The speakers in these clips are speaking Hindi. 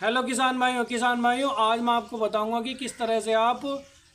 हेलो किसान भाइयों आज मैं आपको बताऊंगा कि किस तरह से आप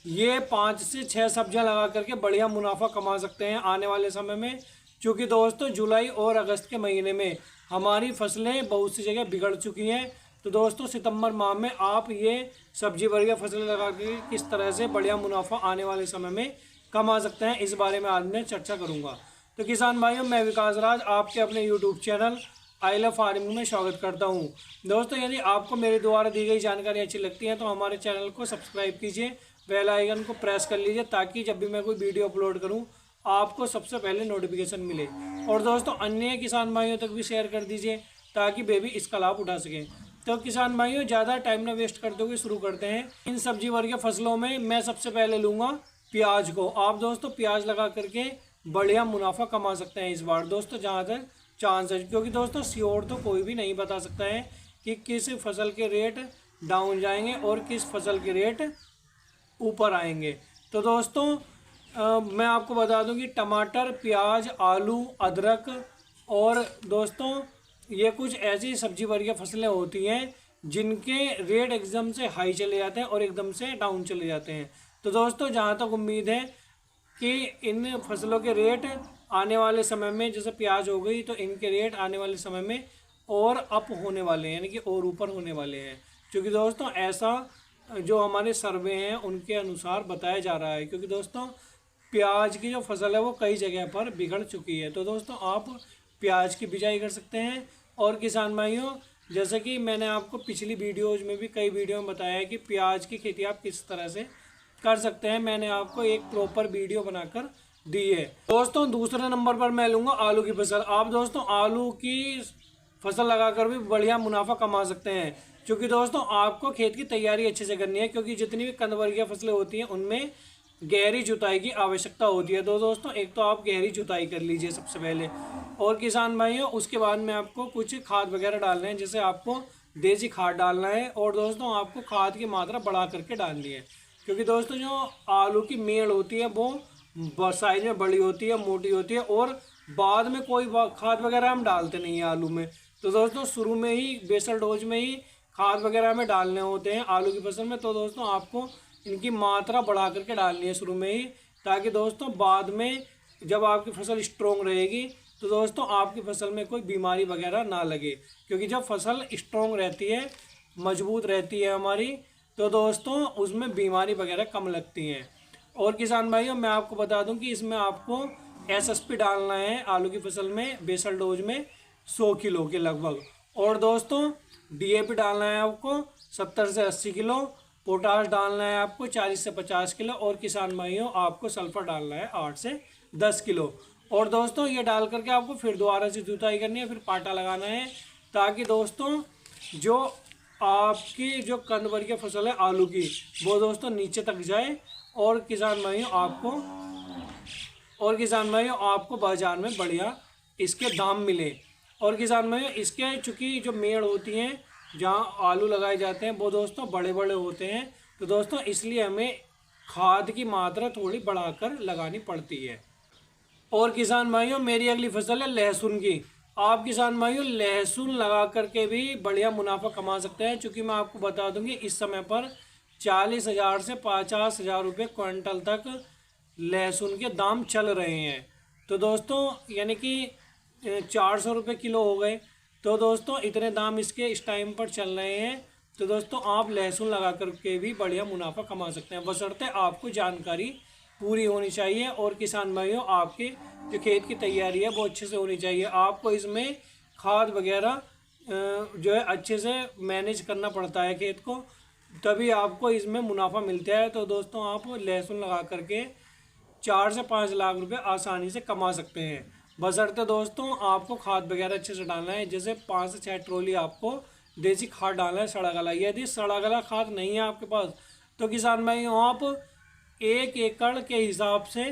ये 5 से 6 सब्जियां लगा करके बढ़िया मुनाफा कमा सकते हैं आने वाले समय में। क्योंकि दोस्तों जुलाई और अगस्त के महीने में हमारी फसलें बहुत सी जगह बिगड़ चुकी हैं। तो दोस्तों सितंबर माह में आप ये सब्जी वर्गीय फसलें लगा के किस तरह से बढ़िया मुनाफा आने वाले समय में कमा सकते हैं, इस बारे में आज मैं चर्चा करूँगा। तो किसान भाइयों, मैं विकास राज आपके अपने YouTube channel I love farming में स्वागत करता हूं। दोस्तों यदि आपको मेरे द्वारा दी गई जानकारी अच्छी लगती है तो हमारे चैनल को सब्सक्राइब कीजिए, बेल आइकन को प्रेस कर लीजिए ताकि जब भी मैं कोई वीडियो अपलोड करूं आपको सबसे पहले नोटिफिकेशन मिले। और दोस्तों अन्य किसान भाइयों तक भी शेयर कर दीजिए ताकि वे भी इसका लाभ उठा सकें। तो किसान भाइयों ज़्यादा टाइम न वेस्ट करते हुए शुरू करते हैं। इन सब्जी वर्गीय फसलों में मैं सबसे पहले लूँगा प्याज को। आप दोस्तों प्याज लगा करके बढ़िया मुनाफा कमा सकते हैं इस बार दोस्तों, जहाँ तक चांस है। क्योंकि दोस्तों श्योर तो कोई भी नहीं बता सकता है कि किस फसल के रेट डाउन जाएंगे और किस फसल के रेट ऊपर आएंगे। तो दोस्तों मैं आपको बता दूं कि टमाटर, प्याज, आलू, अदरक और दोस्तों ये कुछ ऐसी सब्जी वर्गीय फसलें होती हैं जिनके रेट एकदम से हाई चले जाते हैं और एकदम से डाउन चले जाते हैं। तो दोस्तों जहाँ तक उम्मीद है कि इन फसलों के रेट आने वाले समय में, जैसे प्याज हो गई, तो इनके रेट आने वाले समय में और अप होने वाले हैं, यानी कि और ऊपर होने वाले हैं। क्योंकि दोस्तों ऐसा जो हमारे सर्वे हैं उनके अनुसार बताया जा रहा है। क्योंकि दोस्तों प्याज की जो फसल है वो कई जगह पर बिगड़ चुकी है। तो दोस्तों आप प्याज की बिजाई कर सकते हैं। और किसान भाइयों, जैसे कि मैंने आपको पिछली वीडियोज़ में भी कई वीडियो में बताया है कि प्याज की खेती आप किस तरह से कर सकते हैं, मैंने आपको एक प्रॉपर वीडियो बनाकर दी है। दोस्तों दूसरे नंबर पर मैं लूँगा आलू की फसल। आप दोस्तों आलू की फसल लगाकर भी बढ़िया मुनाफा कमा सकते हैं। क्योंकि दोस्तों आपको खेत की तैयारी अच्छे से करनी है, क्योंकि जितनी भी कंद वर्गीय फसलें होती हैं उनमें गहरी जुताई की आवश्यकता होती है। तो दोस्तों एक तो आप गहरी जुताई कर लीजिए सबसे पहले। और किसान भाइयों उसके बाद में आपको कुछ खाद वगैरह डालने हैं, जैसे आपको देसी खाद डालना है। और दोस्तों आपको खाद की मात्रा बढ़ा करके डालनी है। क्योंकि दोस्तों जो आलू की मेड़ होती है वो साइज में बड़ी होती है, मोटी होती है, और बाद में कोई खाद वगैरह हम डालते नहीं हैं आलू में। तो दोस्तों शुरू में ही बेसल डोज में ही खाद वगैरह हमें डालने होते हैं आलू की फसल में। तो दोस्तों आपको इनकी मात्रा बढ़ा करके डालनी है शुरू में ही, ताकि दोस्तों बाद में जब आपकी फसल स्ट्रोंग रहेगी तो दोस्तों आपकी फसल में कोई बीमारी वगैरह ना लगे। क्योंकि जब फसल स्ट्रोंग रहती है, मजबूत रहती है हमारी, तो दोस्तों उसमें बीमारी वगैरह कम लगती हैं। और किसान भाइयों मैं आपको बता दूं कि इसमें आपको एसएसपी डालना है आलू की फसल में बेसल डोज में 100 किलो के लगभग। और दोस्तों डीएपी डालना है आपको 70 से 80 किलो, पोटाश डालना है आपको 40 से 50 किलो, और किसान भाइयों आपको सल्फर डालना है 8 से 10 किलो। और दोस्तों ये डाल करके आपको फिर दोबारा से जुताई करनी है, फिर पाटा लगाना है, ताकि दोस्तों जो आपकी जो कंद वर्गीय फसल है आलू की वो दोस्तों नीचे तक जाए और किसान भाइयों आपको बाजार में बढ़िया इसके दाम मिले। और किसान भाइयों इसके चूँकि जो मेड़ होती हैं जहाँ आलू लगाए जाते हैं वो दोस्तों बड़े बड़े होते हैं। तो दोस्तों इसलिए हमें खाद की मात्रा थोड़ी बढ़ाकर लगानी पड़ती है। और किसान भाइयों मेरी अगली फसल है लहसुन की। आप किसान भाइयों लहसुन लगा करके भी बढ़िया मुनाफा कमा सकते हैं। चूँकि मैं आपको बता दूंगी इस समय पर 40,000 से 50,000 रुपये क्विंटल तक लहसुन के दाम चल रहे हैं। तो दोस्तों यानी कि 400 रुपये किलो हो गए। तो दोस्तों इतने दाम इसके इस टाइम पर चल रहे हैं। तो दोस्तों आप लहसुन लगा करके भी बढ़िया मुनाफा कमा सकते हैं, बशर्ते आपको जानकारी पूरी होनी चाहिए। और किसान भाइयों आपकी जो खेत की तैयारी है वो अच्छे से होनी चाहिए। आपको इसमें खाद वगैरह जो है अच्छे से मैनेज करना पड़ता है खेत को, तभी आपको इसमें मुनाफा मिलता है। तो दोस्तों आप लहसुन लगा करके 4 से 5 लाख रुपए आसानी से कमा सकते हैं, बशर्ते दोस्तों आपको खाद वगैरह अच्छे से डालना है। जैसे 5 से 6 ट्रॉली आपको देसी खाद डालना है, सड़ा गला। यदि सड़ा गला खाद नहीं है आपके पास तो किसान भाई आप 1 एकड़ के हिसाब से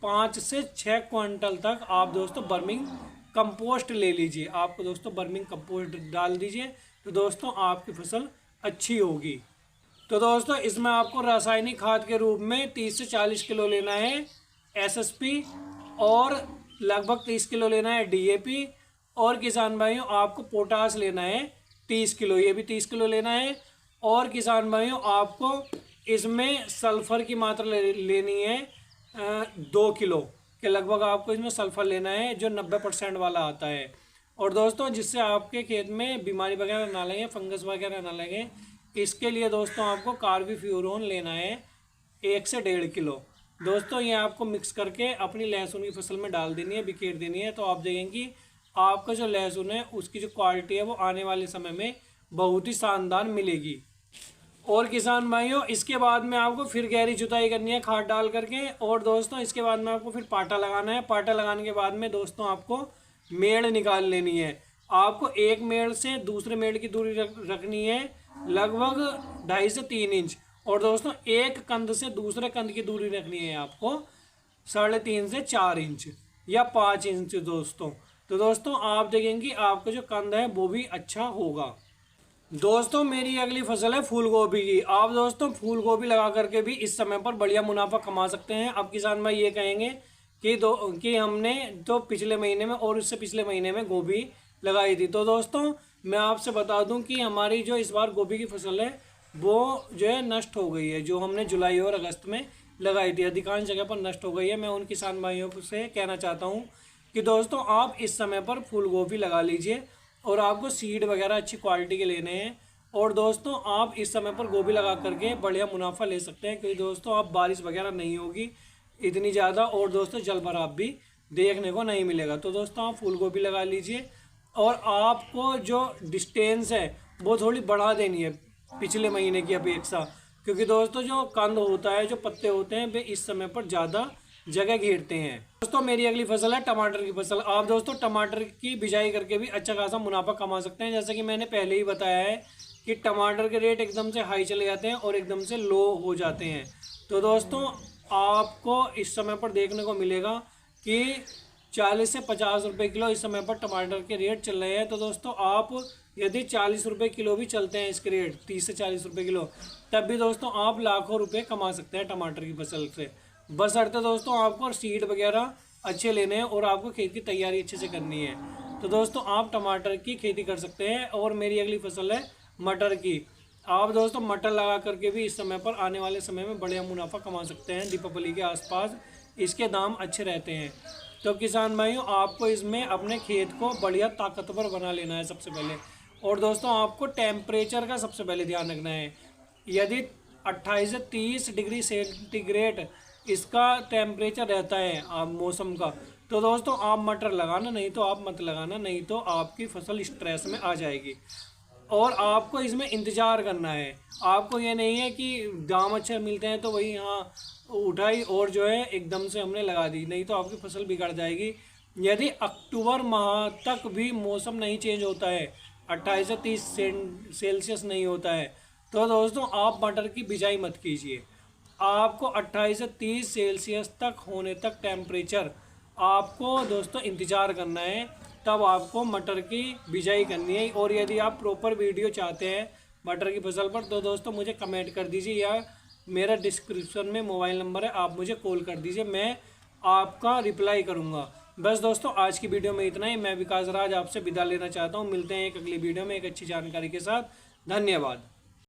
5 से 6 क्विंटल तक आप दोस्तों बर्मिंग कंपोस्ट ले लीजिए। आपको दोस्तों बर्मिंग कंपोस्ट डाल दीजिए तो दोस्तों आपकी फसल अच्छी होगी। तो दोस्तों इसमें आपको रासायनिक खाद के रूप में 30 से 40 किलो लेना है एसएसपी, और लगभग 30 किलो लेना है डीएपी। और किसान भाइयों आपको पोटाश लेना है 30 किलो, ये भी 30 किलो लेना है। और किसान भाइयों आपको इसमें सल्फ़र की मात्रा लेनी है 2 किलो के लगभग आपको इसमें सल्फ़र लेना है, जो 90% वाला आता है। और दोस्तों जिससे आपके खेत में बीमारी वगैरह ना लगे, फंगस वगैरह ना लगे, इसके लिए दोस्तों आपको कार्बोफ्यूरॉन लेना है 1 से 1.5 किलो। दोस्तों ये आपको मिक्स करके अपनी लहसुन की फसल में डाल देनी है, बिखेर देनी है। तो आप देखेंगे आपका जो लहसुन है उसकी जो क्वालिटी है वो आने वाले समय में बहुत ही शानदार मिलेगी। और किसान भाइयों इसके बाद में आपको फिर गहरी जुताई करनी है खाद डाल करके। और दोस्तों इसके बाद में आपको फिर पाटा लगाना है। पाटा लगाने के बाद में दोस्तों आपको मेड़ निकाल लेनी है। आपको एक मेड़ से दूसरे मेड़ की दूरी रखनी है लगभग 2.5 से 3 इंच। और दोस्तों एक कंद से दूसरे कंद की दूरी रखनी है आपको 3.5 से 4 इंच या 5 इंच दोस्तों। तो दोस्तों आप देखेंगे आपका जो कंद है वो भी अच्छा होगा। दोस्तों मेरी अगली फसल है फूल गोभी की। आप दोस्तों फूल गोभी लगा करके भी इस समय पर बढ़िया मुनाफा कमा सकते हैं। अब किसान भाई ये कहेंगे कि हमने तो पिछले महीने में और उससे पिछले महीने में गोभी लगाई थी। तो दोस्तों मैं आपसे बता दूं कि हमारी जो इस बार गोभी की फसल है वो जो है नष्ट हो गई है। जो हमने जुलाई और अगस्त में लगाई थी अधिकांश जगह पर नष्ट हो गई है। मैं उन किसान भाइयों से कहना चाहता हूँ कि दोस्तों आप इस समय पर फूल गोभी लगा लीजिए और आपको सीड वगैरह अच्छी क्वालिटी के लेने हैं। और दोस्तों आप इस समय पर गोभी लगा करके बढ़िया मुनाफा ले सकते हैं, क्योंकि दोस्तों आप बारिश वगैरह नहीं होगी इतनी ज़्यादा, और दोस्तों जल भराव भी देखने को नहीं मिलेगा। तो दोस्तों आप फूल गोभी लगा लीजिए। और आपको जो डिस्टेंस है वो थोड़ी बढ़ा देनी है पिछले महीने की अपेक्षा, क्योंकि दोस्तों जो कंद होता है, जो पत्ते होते हैं वे इस समय पर ज़्यादा जगह घेरते हैं। दोस्तों मेरी अगली फसल है टमाटर की फसल। आप दोस्तों टमाटर की बिजाई करके भी अच्छा खासा मुनाफा कमा सकते हैं। जैसे कि मैंने पहले ही बताया है कि टमाटर के रेट एकदम से हाई चले जाते हैं और एकदम से लो हो जाते हैं। तो दोस्तों आपको इस समय पर देखने को मिलेगा कि 40 से 50 रुपये किलो इस समय पर टमाटर के रेट चल रहे हैं। तो दोस्तों आप यदि 40 रुपये किलो भी चलते हैं इसके रेट, 30 से 40 रुपये किलो, तब भी दोस्तों आप लाखों रुपये कमा सकते हैं टमाटर की फसल से। बशर्ते दोस्तों आपको सीड वगैरह अच्छे लेने हैं और आपको खेत की तैयारी अच्छे से करनी है। तो दोस्तों आप टमाटर की खेती कर सकते हैं। और मेरी अगली फसल है मटर की। आप दोस्तों मटर लगा करके भी इस समय पर आने वाले समय में बढ़िया मुनाफा कमा सकते हैं। दीपावली के आसपास इसके दाम अच्छे रहते हैं। तो किसान भाइयों आपको इसमें अपने खेत को बढ़िया ताकतवर बना लेना है सबसे पहले। और दोस्तों आपको टेम्परेचर का सबसे पहले ध्यान रखना है। यदि 28 से 30 डिग्री सेंटीग्रेड इसका टेम्परेचर रहता है आप मौसम का, तो दोस्तों आप मटर लगाना, नहीं तो आप मत लगाना, नहीं तो आपकी फसल स्ट्रेस में आ जाएगी। और आपको इसमें इंतज़ार करना है। आपको ये नहीं है कि दाम अच्छे मिलते हैं तो वही हाँ उठाई और जो है एकदम से हमने लगा दी, नहीं तो आपकी फसल बिगड़ जाएगी। यदि अक्टूबर माह तक भी मौसम नहीं चेंज होता है, 28 से 30 सेल्सियस नहीं होता है, तो दोस्तों आप मटर की बिजाई मत कीजिए। आपको 28 से 30 सेल्सियस तक होने तक टेम्परेचर आपको दोस्तों इंतज़ार करना है, तब आपको मटर की बिजाई करनी है। और यदि आप प्रॉपर वीडियो चाहते हैं मटर की फसल पर, तो दोस्तों मुझे कमेंट कर दीजिए या मेरा डिस्क्रिप्शन में मोबाइल नंबर है, आप मुझे कॉल कर दीजिए, मैं आपका रिप्लाई करूंगा। बस दोस्तों आज की वीडियो में इतना ही। मैं विकास राज आपसे विदा लेना चाहता हूं। मिलते हैं एक अगली वीडियो में एक अच्छी जानकारी के साथ। धन्यवाद।